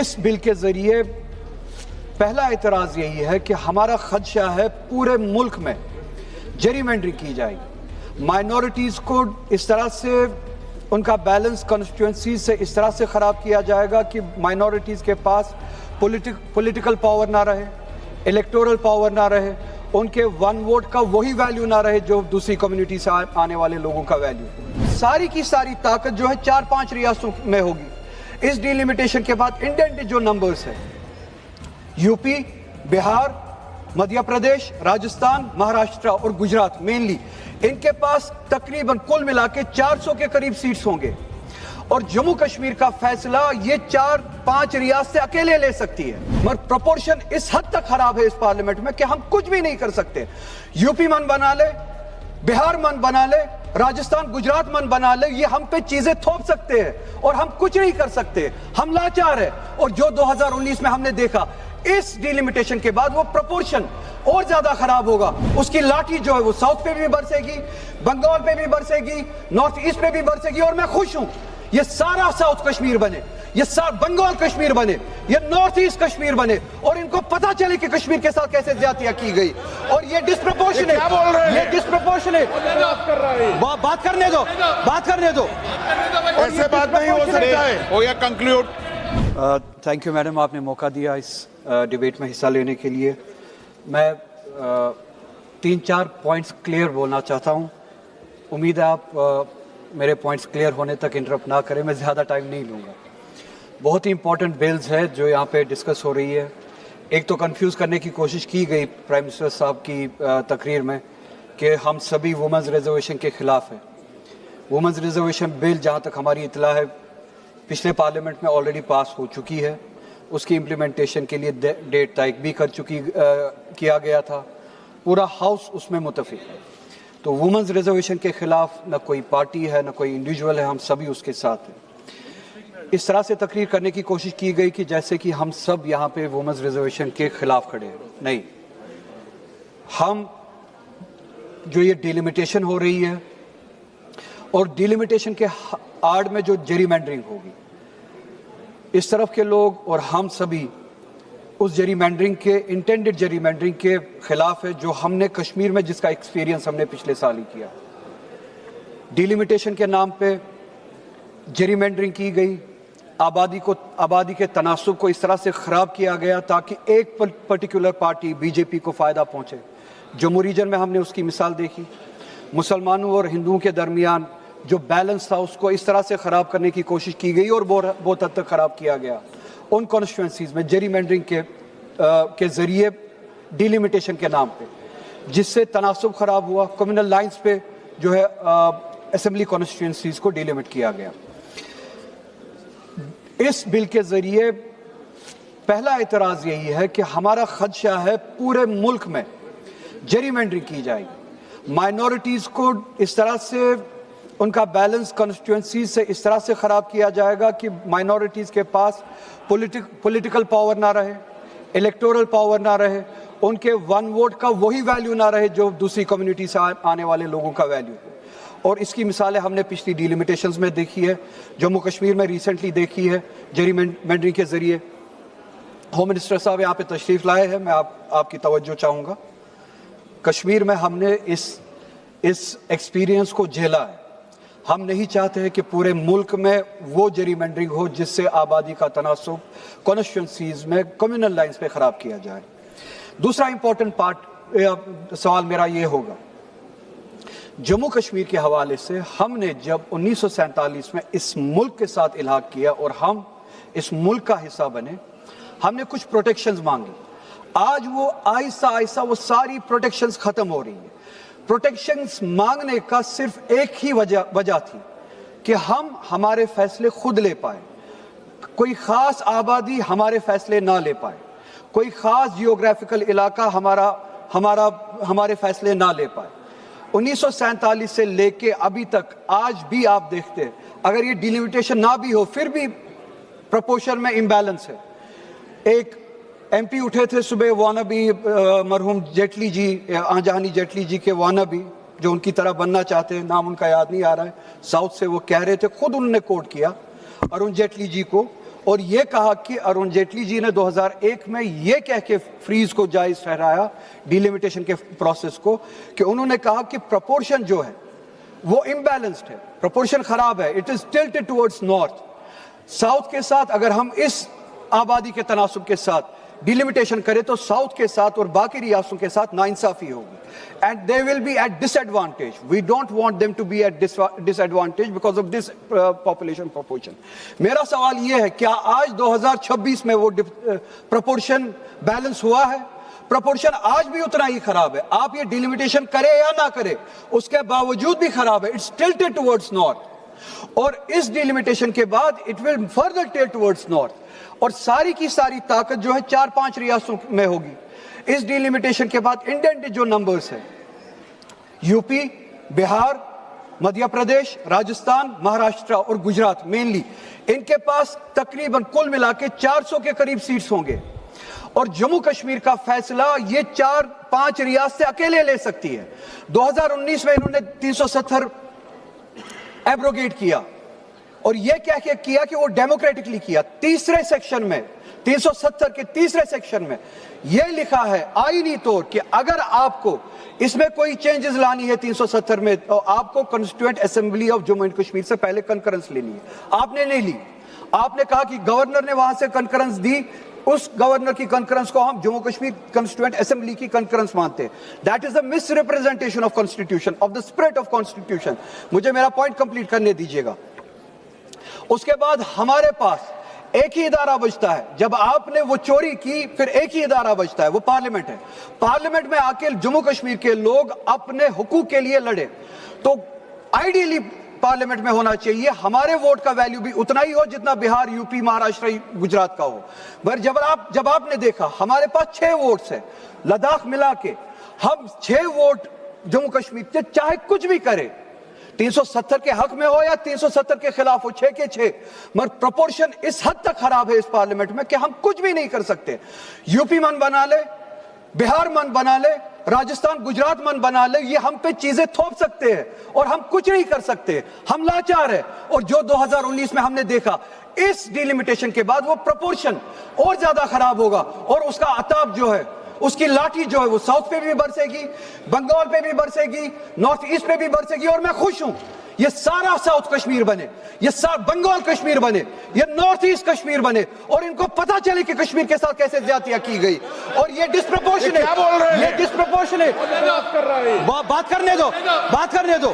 اس بل کے ذریعے پہلا اعتراض یہی ہے کہ ہمارا خدشہ ہے پورے ملک میں جیری مینڈرنگ کی جائے گی، مائنورٹیز کو اس طرح سے ان کا بیلنس کانسٹیٹوئنسی سے اس طرح سے خراب کیا جائے گا کہ مائنورٹیز کے پاس پولیٹیکل پاور نہ رہے، الیکٹورل پاور نہ رہے، ان کے ون ووٹ کا وہی ویلیو نہ رہے جو دوسری کمیونٹی سے آنے والے لوگوں کا ویلیو۔ ساری کی ساری طاقت جو ہے 4-5 ریاستوں میں ہوگی۔ اس ڈیلیمیٹیشن کے بعد انڈینٹ جو نمبرز ہیں، یو پی، بہار، مدھیہ پردیش، راجستھان، مہاراشٹر اور گجرات مینلی، ان کے پاس تقریباً کل ملا کے 400 کے قریب سیٹس ہوں گے، اور جموں کشمیر کا فیصلہ یہ 4-5 ریاستیں اکیلے لے سکتی ہے۔ مگر پروپورشن اس حد تک خراب ہے اس پارلیمنٹ میں کہ ہم کچھ بھی نہیں کر سکتے۔ یو پی من بنا لے، بہار من بنا لے، راجستھان گجرات من بنا لے، یہ ہم پہ چیزیں تھوپ سکتے ہیں اور ہم کچھ نہیں کر سکتے، ہم لاچار ہیں۔ اور جو 2019 میں ہم نے دیکھا، اس ڈیلیمیٹیشن کے بعد وہ پروپورشن اور زیادہ خراب ہوگا۔ اس کی لاٹھی جو ہے وہ ساؤتھ پہ بھی برسے گی، بنگال پہ بھی برسے گی، نارتھ ایسٹ پہ بھی برسے گی، اور میں خوش ہوں یہ سارا ساؤتھ کشمیر بنے، یہ سارا بنگال کشمیر بنے، یہ نارتھ ایسٹ کشمیر بنے، اور ان کو پتہ چلے کہ کشمیر کے ساتھ کیسے زیادتیاں کی گئی، اور یہ ڈسپروپورشنیٹ، یہ ڈسپروپورشنیٹ، بات کرنے دو، بات کرنے دو، ایسے بات نہیں ہو سکتا ہے۔ ہو یا کنکلیوڈ۔ تھینک یو میڈم، آپ نے موقع دیا اس ڈیبیٹ میں حصہ لینے کے لیے۔ میں 3-4 پوائنٹس کلیئر بولنا چاہتا ہوں، امید ہے آپ میرے پوائنٹس کلیئر ہونے تک انٹرپٹ نہ کریں، میں زیادہ ٹائم نہیں لوں گا۔ بہت ہی امپورٹنٹ بلز ہے جو یہاں پہ ڈسکس ہو رہی ہے۔ ایک تو کنفیوز کرنے کی کوشش کی گئی پرائم منسٹر صاحب کی تقریر میں کہ ہم سبھی وومنز ریزرویشن کے خلاف ہیں۔ وومنز ریزرویشن بل جہاں تک ہماری اطلاع ہے پچھلے پارلیمنٹ میں آلریڈی پاس ہو چکی ہے، اس کی امپلیمنٹیشن کے لیے ڈیٹ طے بھی کیا گیا تھا، پورا ہاؤس اس میں متفق ہے۔ تو وومنز ریزرویشن کے خلاف نہ کوئی پارٹی ہے نہ کوئی انڈیویجول ہے، ہم سبھی اس کے ساتھ ہیں۔ اس طرح سے تقریر کرنے کی کوشش کی گئی کہ جیسے کہ ہم سب یہاں پہ وومنز ریزرویشن کے خلاف کھڑے ہیں، نہیں، ہم جو یہ ڈیلیمیٹیشن ہو رہی ہے اور ڈیلیمیٹیشن کے آڑ میں جو جیری مینڈرنگ ہوگی، اس طرف کے لوگ اور ہم سبھی اس جیری مینڈرنگ کے انٹینڈڈ جیری مینڈرنگ کے خلاف ہے جو ہم نے کشمیر میں جس کا ایکسپیرینس ہم نے پچھلے سال ہی کیا۔ ڈیلیمیٹیشن کے نام پہ جیری مینڈرنگ کی گئی، آبادی کے تناسب کو اس طرح سے خراب کیا گیا تاکہ ایک پرٹیکولر پارٹی بی جے پی کو فائدہ پہنچے۔ جموں ریجن میں ہم نے اس کی مثال دیکھی، مسلمانوں اور ہندوؤں کے درمیان جو بیلنس تھا اس کو اس طرح سے خراب کرنے کی کوشش کی گئی اور بہت حد تک خراب کیا گیا ان کانسٹیٹوئنسیز میں جیری مینڈرنگ کے ذریعے ڈیلیمیٹیشن کے نام پہ، جس سے تناسب خراب ہوا، کمیونل لائنز پہ جو ہے اسمبلی کانسٹیٹوئنسیز کو ڈیلیمیٹ کیا گیا۔ اس بل کے ذریعے پہلا اعتراض یہی ہے کہ ہمارا خدشہ ہے پورے ملک میں جیری مینڈرنگ کی جائے گی، مائنورٹیز کو اس طرح سے ان کا بیلنس کانسٹیٹوئنسی سے اس طرح سے خراب کیا جائے گا کہ مائنورٹیز کے پاس پولیٹیکل پاور نہ رہے، الیکٹورل پاور نہ رہے، ان کے ون ووٹ کا وہی ویلیو نہ رہے جو دوسری کمیونٹی سے آنے والے لوگوں کا ویلیو ہے۔ اور اس کی مثالیں ہم نے پچھلی ڈیلیمیٹیشنز میں دیکھی ہے، جموں کشمیر میں ریسنٹلی دیکھی ہے جیری مینڈرنگ کے ذریعے۔ ہوم منسٹر صاحب یہاں پہ تشریف لائے ہیں، میں آپ کی توجہ چاہوں گا۔ کشمیر میں ہم نے اس ایکسپیرینس کو جھیلا ہے۔ ہم نہیں چاہتے ہیں کہ پورے ملک میں وہ جیری مینڈرنگ ہو جس سے آبادی کا تناسب کانسٹیٹوئنسیز میں کمیونل لائنز پہ خراب کیا جائے۔ دوسرا امپورٹنٹ سوال میرا یہ ہوگا، جموں کشمیر کے حوالے سے ہم نے جب 1947 میں اس ملک کے ساتھ الحاق کیا اور ہم اس ملک کا حصہ بنے، ہم نے کچھ پروٹیکشنز مانگی۔ آج وہ آہستہ آہستہ وہ ساری پروٹیکشنز ختم ہو رہی ہیں۔ پروٹیکشنز مانگنے کا صرف ایک ہی وجہ تھی کہ ہم ہمارے فیصلے خود لے پائیں، کوئی خاص آبادی ہمارے فیصلے نہ لے پائے، کوئی خاص جیوگرافیکل علاقہ ہمارے فیصلے نہ لے پائے۔ 1947 سے لے کے ابھی تک آج بھی آپ دیکھتے ہیں اگر یہ ڈیلیمیٹیشن نہ بھی ہو پھر بھی پروپورشن میں امبیلنس ہے۔ ایک ایم پی اٹھے تھے صبح وانبی مرحوم جیٹلی جی، آنجہانی جیٹلی جی کے وانبی جو ان کی طرح بننا چاہتے ہیں، نام ان کا یاد نہیں آ رہا ہے، ساؤتھ سے وہ کہہ رہے تھے، خود انہوں نے کوٹ کیا ارون جیٹلی جی کو، اور یہ کہا کہ ارون جیٹلی جی نے 2001 میں یہ کہہ کے فریز کو جائز ٹھہرایا ڈیلیمیٹیشن کے پروسیس کو کہ انہوں نے کہا کہ پروپورشن جو ہے وہ امبیلنسڈ ہے, پروپورشن خراب ہے, it is tilted towards north. South کے ساتھ اگر ہم اس آبادی کے تناسب کے ساتھ ڈیلیمیٹیشن کریں تو ساؤتھ کے ساتھ اور باقی ریاستوں کے ساتھ ناانصافی ہوگی, and they will be at disadvantage. We don't want them to be at disadvantage because of this population proportion. میرا سوال یہ ہے, کیا آج 2026 میں وہ پروپورشن بیلنس ہوا ہے؟ پروپورشن آج بھی اتنا ہی خراب ہے. آپ یہ ڈیلیمیٹیشن کرے یا نہ کرے, اس کے باوجود بھی خراب ہے. اٹس ٹلٹڈ ٹورڈز نارتھ, اور اس ڈیلیمیٹیشن کے بعد it will further tilt towards north, اور ساری کی ساری طاقت جو ہے 4-5 ریاستوں میں ہوگی. اس ڈیلیمیٹیشن کے بعد انڈینٹڈ جو نمبرز ہیں, یو پی, بہار, مدھیہ پردیش, راجستھان, مہاراشٹرا اور گجرات مینلی, ان کے پاس تقریباً کل ملا کے 400 کے قریب سیٹس ہوں گے, اور جموں کشمیر کا فیصلہ یہ 4-5 ریاستیں اکیلے لے سکتی ہے. 2019 میں انہوں نے 370 ایبروگیٹ کیا, اور یہ کہہ کے کیا کہ وہ ڈیموکریٹکلی کیا. تیسرے سیکشن میں 370 کے تیسرے سیکشن میں یہ لکھا ہے آئینی طور کہ اگر آپ کو اس میں کوئی چینجز لانی ہے 370 میں, تو آپ کو constituent assembly of Jammu and Kashmir سے پہلے کنکرنس لینی ہے. آپ نے نہیں لی. آپ نے کہا کہ گورنر نے وہاں سے کنکرنس دی, اس گورنر کی کنکرنس کو ہم جموں کشمیر کنسٹیٹوئنٹ اسمبلی کی کنکرنس مانتے ہیں. That is a miss representation of constitution, of the spirit of constitution. مجھے میرا پوائنٹ کمپلیٹ کرنے دیجیے گا. اس کے بعد ہمارے پاس ایک ہی ادارہ بچتا ہے. جب آپ نے وہ چوری کی, پھر ایک ہی ادارہ بچتا ہے, وہ پارلیمنٹ ہے. پارلیمنٹ میں آ کے جموں کشمیر کے لوگ اپنے حقوق کے لیے لڑے, تو آئیڈیلی پارلیمنٹ میں ہونا چاہیے ہمارے ووٹ کا ویلیو بھی اتنا ہی ہو جتنا بہار, یو پی, مہاراشٹر, گجرات کا ہو. مگر جب آپ نے دیکھا ہمارے پاس 6 ووٹس ہیں, لداخ ملا کے ہم 6 ووٹ جموں کشمیر سے چاہے کچھ بھی کرے, 370 کے حق میں ہو یا 370 کے خلاف ہو, 6 کے 6, مگر پروپورشن اس حد تک خراب ہے اس پارلیمنٹ میں کہ ہم کچھ بھی نہیں کر سکتے. یو پی من بنا لے, بہار من بنا لے, راجستھان گجرات من بنا لے, یہ ہم پہ چیزیں تھوپ سکتے ہیں اور ہم کچھ نہیں کر سکتے. ہم لاچار ہیں. اور جو 2019 میں ہم نے دیکھا, اس ڈیلیمیٹیشن کے بعد وہ پروپورشن اور زیادہ خراب ہوگا, اور اس کا عطاب جو ہے, اس کی لاٹھی جو ہے وہ ساؤتھ پہ بھی برسے گی, بنگال پہ بھی برسے گی, نارتھ ایسٹ پہ بھی برسے گی. اور میں خوش ہوں یہ سارا ساؤتھ کشمیر بنے, یہ بنگال کشمیر بنے, یہ نارتھ ایسٹ کشمیر بنے, اور ان کو پتا چلے کہ کشمیر کے ساتھ کیسے زیادتیاں کی گئی. اور یہ ڈسپروپورشن ہے, یہ ڈسپروپورشن ہے. بات کرنے دو, بات کرنے دو.